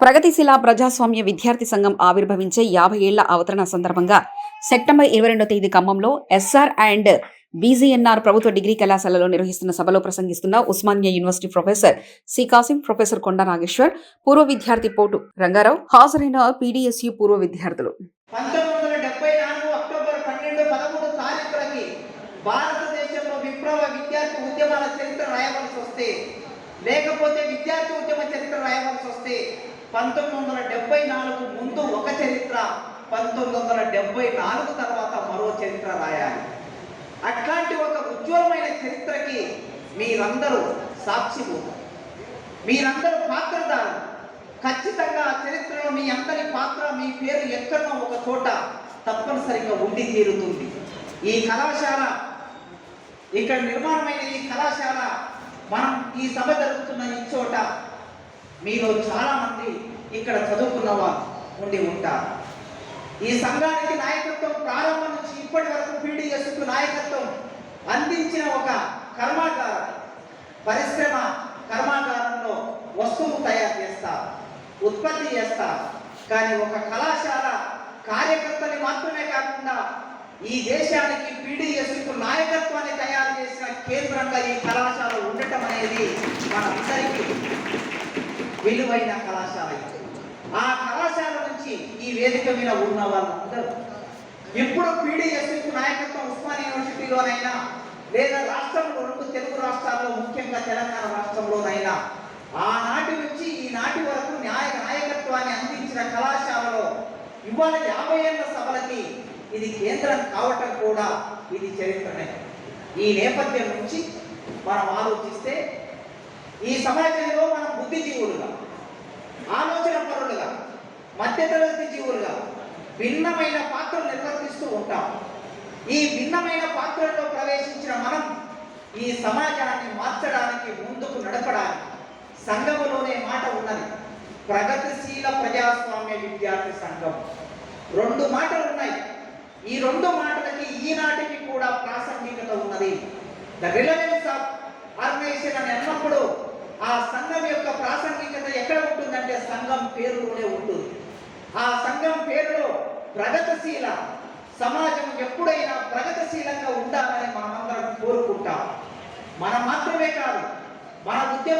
ప్రగతిశీల ప్రజాస్వామ్య విద్యార్థి సంఘం ఆవిర్భవించే 50 ఏళ్ల అవతరణ సందర్భంగా సెప్టెంబర్ 22వ తేదీ ఖమ్మంలో ఎస్ఆర్ అండ్ బీజీఎన్ఆర్ ప్రభుత్వ డిగ్రీ కళాశాలలో నిర్వహిస్తున్న సభలో ప్రసంగిస్తున్న Osmania university professor C Kasim, professor Konda Nageshwar, పూర్వ విద్యార్థి పోటు రంగారావు, హాజరైన పీడీఎస్యూ పూర్వ విద్యార్థులు. 1974 అక్టోబర్ 12, 13 తారీఖులకి భారతదేశంలో విప్లవ విద్యార్థి ఉద్యమాల చరిత్ర రాయవలసి వస్తే, లేకపోతే విద్యార్థి ఉద్యమ చరిత్ర రాయవలసి వస్తే 1974 ముందు ఒక చరిత్ర, 1974 తర్వాత మరో చరిత్ర రాయాలి. అట్లాంటి ఒక ఉజ్వలమైన చరిత్రకి మీరందరూ సాక్షులు, మీరందరూ పాత్రదారులు. ఖచ్చితంగా ఆ చరిత్రలో మీ అందరి పాత్ర, మీ పేరు ఎక్కడో ఒక చోట తప్పనిసరిగా ఉండి తీరుతుంది. ఈ కళాశాల, ఇక్కడ నిర్మాణమైన ఈ కళాశాల, మనం ఈ సభ జరుగుతున్న ఈ చోట మీలో చాలా మంది ఇక్కడ చదువుకున్న వారు ఉండి ఉంటారు. ఈ సంఘానికి నాయకత్వం ప్రారంభం నుంచి ఇప్పటి వరకు పీడీఎస్కు నాయకత్వం అందించిన ఒక కర్మాగార పరిశ్రమ, కర్మాగారంలో వస్తువులు తయారు చేస్తారు, ఉత్పత్తి చేస్తారు. కానీ ఒక కళాశాల కార్యకర్తని మాత్రమే కాకుండా ఈ దేశానికి పీడీఎస్కు నాయకత్వాన్ని తయారు చేసిన కేంద్రంగా ఈ కళాశాల ఉండటం అనేది మనందరికీ విలువైన కళాశాల. ఆ కళాశాల నుంచి ఈ వేదిక మీద ఉన్న వాళ్ళందరూ ఇప్పుడు పీడీఎస్కు నాయకత్వం ఉస్మానియా యూనివర్సిటీలోనైనా లేదా రాష్ట్రంలో, 2 తెలుగు రాష్ట్రాల్లో, ముఖ్యంగా తెలంగాణ రాష్ట్రంలోనైనా ఆనాటి నుంచి ఈనాటి వరకు నాయకత్వాన్ని అందించిన కళాశాలలో ఇవాళ 50 ఏళ్ల సభలకి ఇది కేంద్రం కావటం కూడా ఇది చరిత్రనే. ఈ నేపథ్యం నుంచి మనం ఆలోచిస్తే ఈ సమాజంలో మనం బుద్ధిజీవులుగా, ఆలోచన పరులుగా, మధ్యతరగతి జీవులుగా భిన్నమైన పాత్రలు నిర్వర్తిస్తూ ఉంటాం. ఈ భిన్నమైన పాత్రల్లో ప్రవేశించిన మనం ఈ సమాజాన్ని మార్చడానికి, ముందుకు నడపడానికి సంఘములోనే మాట ఉన్నది, ప్రగతిశీల ప్రజాస్వామ్య విద్యార్థి సంఘం. 2 మాటలు ఉన్నాయి. ఈ 2 మాటలకి ఈనాటికి కూడా ప్రాసంగికత ఉన్నది. ద రిలవెన్స్ ఆఫ్ ఆర్గనైజేషన్ అని అన్నప్పుడు ఆ సంఘం యొక్క ప్రాసంగికత ఎక్కడ ఉంటుందంటే సంఘం పేరులోనే ఉంటుంది. ఆ సంఘం పేరులో ప్రగతిశీల సమాజం ఎప్పుడైనా ప్రగతిశీలంగా ఉండాలని మనమందరం కోరుకుంటాం. మనం మాత్రమే కాదు, మన ఉద్యమ